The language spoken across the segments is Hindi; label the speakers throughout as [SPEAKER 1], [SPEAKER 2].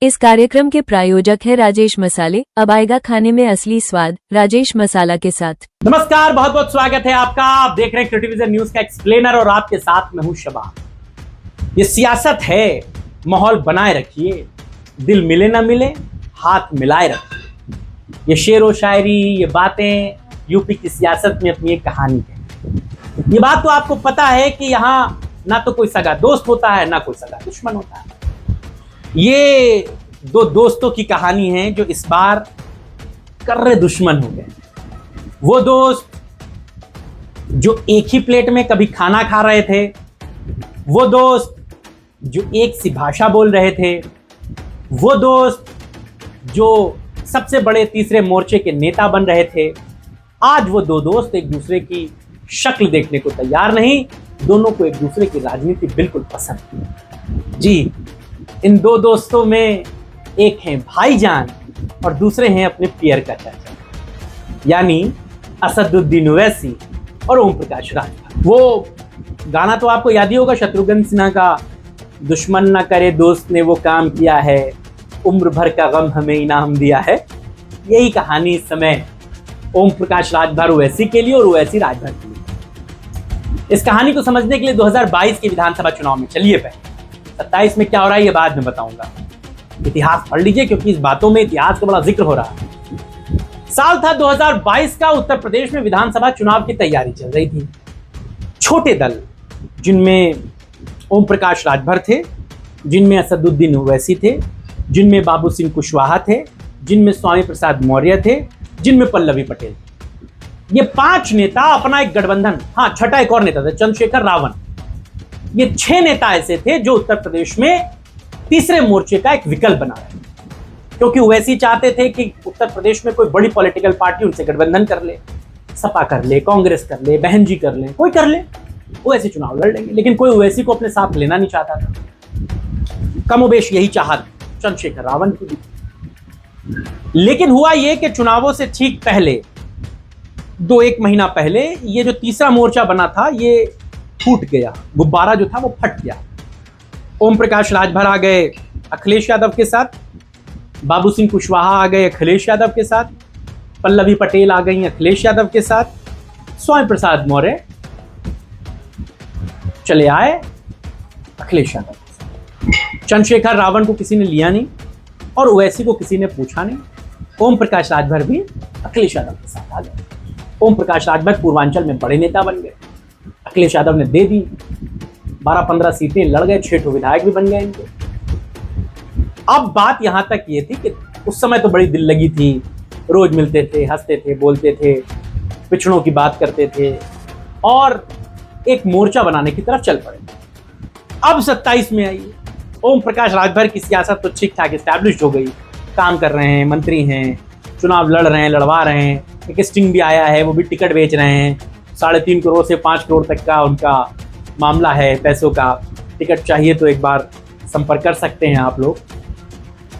[SPEAKER 1] इस कार्यक्रम के प्रायोजक है राजेश मसाले। अब आएगा खाने में असली स्वाद राजेश मसाला के साथ।
[SPEAKER 2] नमस्कार, बहुत बहुत स्वागत है आपका। आप देख रहे हैं क्रिएटिविजन न्यूज का एक्सप्लेनर और आपके साथ मैं हूं शबाब। ये सियासत है, माहौल बनाए रखिए, दिल मिले ना मिले हाथ मिलाए रखिए। ये शेर व शायरी, ये बातें यूपी की सियासत में अपनी एक कहानी है। ये बात तो आपको पता है कि यहाँ ना तो कोई सगा दोस्त होता है, ना कोई सगा दुश्मन होता है। ये दो दोस्तों की कहानी है जो इस बार कर्रे दुश्मन हो गए। वो दोस्त जो एक ही प्लेट में कभी खाना खा रहे थे, वो दोस्त जो एक सी भाषा बोल रहे थे, वो दोस्त जो सबसे बड़े तीसरे मोर्चे के नेता बन रहे थे, आज वो दो दोस्त एक दूसरे की शक्ल देखने को तैयार नहीं। दोनों को एक दूसरे की राजनीति बिल्कुल पसंद है। जी, इन दो दोस्तों में एक हैं भाईजान और दूसरे हैं अपने पियर का चाचा, यानी असदुद्दीन ओवैसी और ओम प्रकाश राजभर। वो गाना तो आपको याद ही होगा, शत्रुघ्न सिन्हा का, दुश्मन ना करे दोस्त ने वो काम किया है, उम्र भर का गम हमें इनाम दिया है। यही कहानी इस समय ओम प्रकाश राजभर ओवैसी के लिए और ओवैसी राजभर के लिए। इस कहानी को समझने के लिए 2022 के विधानसभा चुनाव में चलिए पहले। 27 में क्या हो रहा है ये बाद में बताऊंगा। इतिहास पढ़ लीजिए क्योंकि इस बातों में इतिहास का बड़ा जिक्र हो रहा है। साल था 2022 का। उत्तर प्रदेश में विधानसभा चुनाव की तैयारी चल रही थी। छोटे दल, जिनमें ओम प्रकाश राजभर थे, जिनमें असदुद्दीन ओवैसी थे, जिनमें बाबू सिंह कुशवाहा थे, जिनमें स्वामी प्रसाद मौर्य थे, जिनमें पल्लवी पटेल। ये 5 नेता अपना एक गठबंधन, हाँ छठा एक और नेता था, चंद्रशेखर रावण। ये 6 नेता ऐसे थे जो उत्तर प्रदेश में तीसरे मोर्चे का एक विकल्प बना रहे थे, क्योंकि ओवैसी चाहते थे कि उत्तर प्रदेश में कोई बड़ी पॉलिटिकल पार्टी उनसे गठबंधन कर ले, सपा कर ले, कांग्रेस कर ले, बहन जी कर ले, कोई कर ले, ओवैसी चुनाव लड़ लेंगे। लेकिन कोई ओवैसी को अपने साथ लेना नहीं चाहता था। कमोबेश यही चाहत चंद्रशेखर रावण की भी। लेकिन हुआ ये कि चुनावों से ठीक पहले, 2-1 महीना पहले, ये जो तीसरा मोर्चा बना था ये फूट गया। गुब्बारा जो था वो फट गया। ओम प्रकाश राजभर आ गए अखिलेश यादव के साथ, बाबू सिंह कुशवाहा आ गए अखिलेश यादव के साथ, पल्लवी पटेल आ गई अखिलेश यादव के साथ, स्वामी प्रसाद मौर्य चले आए अखिलेश यादव के साथ। चंद्रशेखर रावण को किसी ने लिया नहीं और ओवैसी को किसी ने पूछा नहीं। ओम प्रकाश राजभर भी अखिलेश यादव के साथ आ गए। ओम प्रकाश राजभर पूर्वांचल में बड़े नेता बन गए। अखिलेश यादव ने दे दी, 12-15 सीटें लड़ गए, 6 विधायक भी बन गए इनके। अब बात यहां तक ये थी कि उस समय तो बड़ी दिल लगी थी, रोज मिलते थे, हंसते थे, बोलते थे, पिछड़ों की बात करते थे और एक मोर्चा बनाने की तरफ चल पड़े। अब 27 में आई, ओम प्रकाश राजभर की सियासत तो ठीक ठाक एस्टैब्लिश हो गई, काम कर रहे हैं, मंत्री हैं, चुनाव लड़ रहे हैं, लड़वा रहे हैं। एक स्टिंग भी आया है, वो भी टिकट बेच रहे हैं। 3.5 करोड़ से 5 करोड़ तक का उनका मामला है पैसों का। टिकट चाहिए तो एक बार संपर्क कर सकते हैं आप लोग।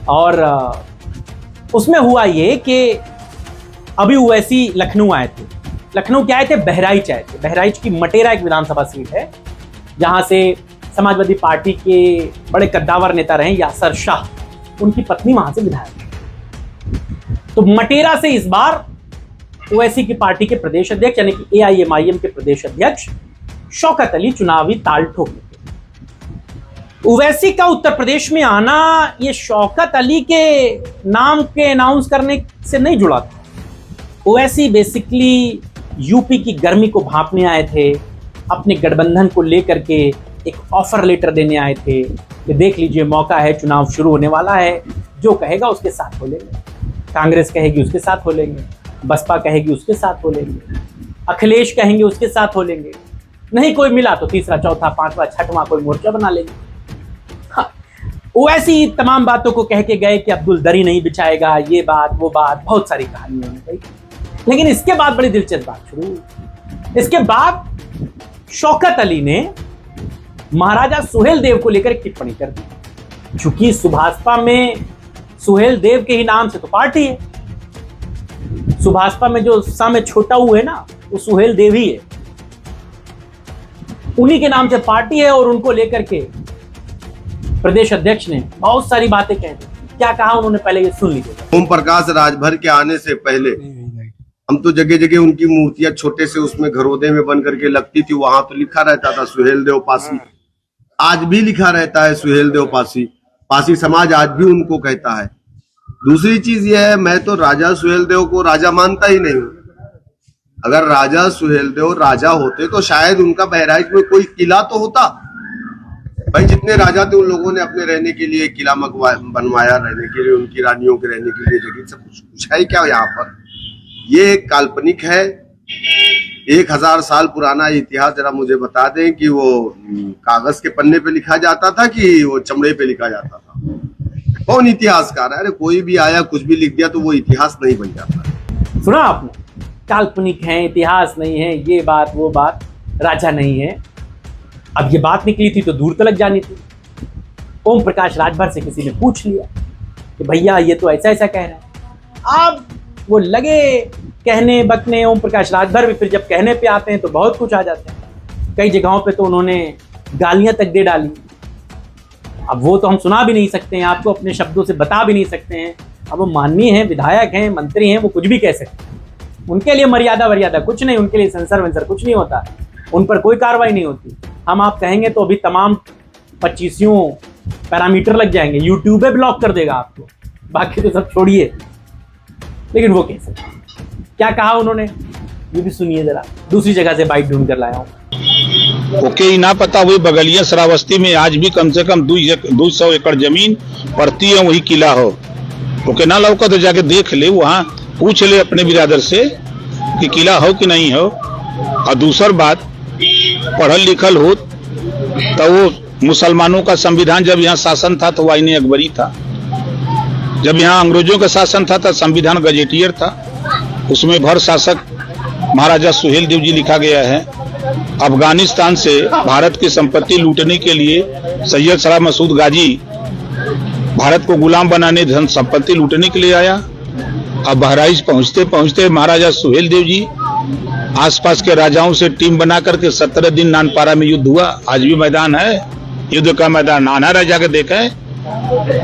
[SPEAKER 2] और उसमें हुआ ये कि अभी ओवैसी लखनऊ आए थे। लखनऊ क्या आए थे? बहराइच आए थे। बहराइच की मटेरा एक विधानसभा सीट है जहां से समाजवादी पार्टी के बड़े कद्दावर नेता रहे यासर शाह, उनकी पत्नी वहां से विधायक है। तो मटेरा से इस बार ओवैसी की पार्टी के प्रदेश अध्यक्ष यानी कि AIMIM के प्रदेश अध्यक्ष शौकत अली चुनावी ताल ठोक लेते। ओवैसी का उत्तर प्रदेश में आना ये शौकत अली के नाम के अनाउंस करने से नहीं जुड़ा था। ओवैसी बेसिकली यूपी की गर्मी को भांपने आए थे, अपने गठबंधन को लेकर के एक ऑफर लेटर देने आए थे कि देख लीजिए मौका है, चुनाव शुरू होने वाला है, जो कहेगा उसके साथ हो लेंगे। कांग्रेस कहेगी उसके साथ हो लेंगे, बसपा कहेगी उसके साथ हो लेंगे, अखिलेश कहेंगे उसके साथ हो लेंगे, नहीं कोई मिला तो तीसरा, चौथा, 5वां, 6वां कोई मोर्चा बना लेंगे। हाँ, ओवैसी तमाम बातों को कह के गए कि अब्दुल दरी नहीं बिछाएगा, ये बात वो बात, बहुत सारी कहानियां कही। लेकिन इसके बाद बड़ी दिलचस्प बात शुरू हुई। इसके बाद शौकत अली ने महाराजा सुहेल देव को लेकर एक टिप्पणी कर दी। चूंकि सुभाषपा में सुहेल देव के ही नाम से तो पार्टी है, सुभाषपा में जो सा में छोटा हुआ है ना, वो सुहेल देव ही है, उन्हीं के नाम से पार्टी है। और उनको लेकर के प्रदेश अध्यक्ष ने बहुत सारी बातें कह दी। क्या कहा उन्होंने, पहले ये सुन लीजिए।
[SPEAKER 3] ओम प्रकाश राजभर के आने से पहले हम तो जगह जगह उनकी मूर्तियां छोटे से उसमें घरोदे में बन करके लगती थी, वहां तो लिखा रहता था सुहेल देव पासी। आज भी लिखा रहता है सुहेल देव पासी। पासी समाज आज भी उनको कहता है। दूसरी चीज यह है, मैं तो राजा सुहेल देव को राजा मानता ही नहीं हूं। अगर राजा सुहेल देव राजा होते तो शायद उनका बहराइच में कोई किला तो होता। भाई जितने राजा थे उन लोगों ने अपने रहने के लिए किला बनवाया, रहने के लिए उनकी रानियों के रहने के लिए जगह, सब कुछ है क्या यहाँ पर? ये एक काल्पनिक है। 1000 साल पुराना इतिहास जरा मुझे बता दें कि वो कागज के पन्ने पे लिखा जाता था कि वो चमड़े पे लिखा जाता था? कौन इतिहासकार है? अरे कोई भी आया कुछ भी लिख दिया तो वो इतिहास नहीं बन जाता।
[SPEAKER 2] सुना आपने, काल्पनिक है, इतिहास नहीं है, ये बात वो बात, राजा नहीं है। अब ये बात निकली थी तो दूर तलक जानी थी। ओम प्रकाश राजभर से किसी ने पूछ लिया कि भैया ये तो ऐसा ऐसा कह रहे हैं। अब वो लगे कहने बकने। ओम प्रकाश राजभर भी फिर जब कहने पे आते हैं तो बहुत कुछ आ जाते हैं। कई जगहों पे तो उन्होंने गालियां तक दे डाली। अब वो तो हम सुना भी नहीं सकते हैं, आपको अपने शब्दों से बता भी नहीं सकते हैं। अब वो माननीय हैं, विधायक हैं, मंत्री हैं, वो कुछ भी कह सकते हैं। उनके लिए मर्यादा वर्यादा कुछ नहीं, उनके लिए सेंसर वेंसर कुछ नहीं होता, उन पर कोई कार्रवाई नहीं होती। हम आप कहेंगे तो अभी तमाम 25 पैरामीटर लग जाएंगे, यूट्यूब पे ब्लॉक कर देगा आपको, बाकी तो सब छोड़िए। लेकिन वो कह सकते हैं। क्या कहा उन्होंने ये भी सुनिए जरा, दूसरी जगह से बाइट ढूंढ कर लाया हूँ।
[SPEAKER 4] ओके ही ना पता हुई बगलिया श्रावस्ती में आज भी कम से कम 200 एकड़ जमीन पड़ती है, वही किला हो। ओके ना लौका तो जाके देख ले, वहाँ पूछ ले अपने बिरादर से कि किला हो कि नहीं हो। और दूसर बात, पढ़ल लिखल हो तो वो मुसलमानों का संविधान जब यहाँ शासन था तो वाइने अकबरी था। जब यहाँ अंग्रेजों का शासन था तो संविधान गजेटियर था, उसमें भर शासक महाराजा सुहेल देव जी लिखा गया है। अफगानिस्तान से भारत की संपत्ति लूटने के लिए सैयद सलाह मसूद गाजी भारत को गुलाम बनाने, धन संपत्ति लूटने के लिए आया। अब बहराइच पहुंचते पहुंचते महाराजा सुहेल देव जी आसपास के राजाओं से टीम बना करके 17 दिन नानपारा में युद्ध हुआ। आज भी मैदान है, युद्ध का मैदान। नाना राजा के देखे,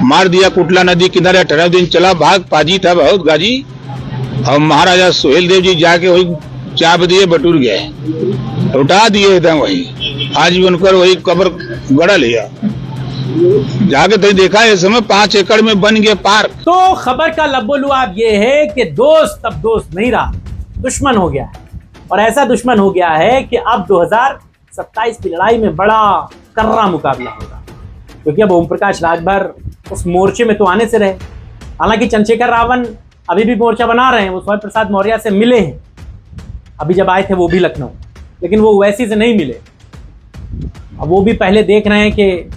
[SPEAKER 4] मार दिया कुटला नदी किनारे, 18 दिन चला, भाग पाजी था बहुत गाजी। और महाराजा सुहेल देव जी जाके वही चाप दिए, बटूर गए, उठा दिए एकदम वही। आज भी उनकर वही कब्र गड़ा लिया, जाके तो देखा इस समय 5 एकड़ में बन गए पार्क।
[SPEAKER 2] तो खबर का लब्बो-लुआब ये है कि दोस्त अब दोस्त नहीं रहा, दुश्मन हो गया है। और ऐसा दुश्मन हो गया है कि अब 2027 की लड़ाई में बड़ा कर्रा मुकाबला होगा, क्योंकि अब ओम प्रकाश राजभर उस मोर्चे में तो आने से रहे। हालांकि चंद्रशेखर रावण अभी भी मोर्चा बना रहे हैं, वो स्वामी प्रसाद मौर्य से मिले हैं, अभी जब आए थे वो भी लखनऊ, लेकिन वो वैसी से नहीं मिले। अब वो भी पहले देख रहे हैं कि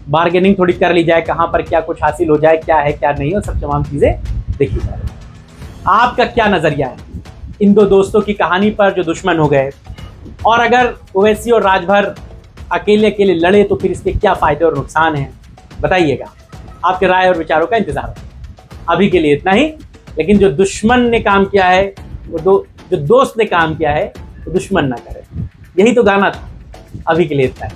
[SPEAKER 2] बार्गेनिंग थोड़ी कर ली जाए, कहाँ पर क्या कुछ हासिल हो जाए, क्या है क्या नहीं, और सब तमाम चीज़ें देखी जा रही। आपका क्या नज़रिया है इन दो दोस्तों की कहानी पर जो दुश्मन हो गए? और अगर ओवैसी और राजभर अकेले अकेले लड़े तो फिर इसके क्या फ़ायदे और नुकसान हैं, बताइएगा। आपके राय और विचारों का इंतज़ार है। अभी के लिए इतना ही, लेकिन जो दुश्मन ने काम किया है वो जो दोस्त ने काम किया है वो दुश्मन ना करे, यही तो गाना था। अभी के लिए इतना ही।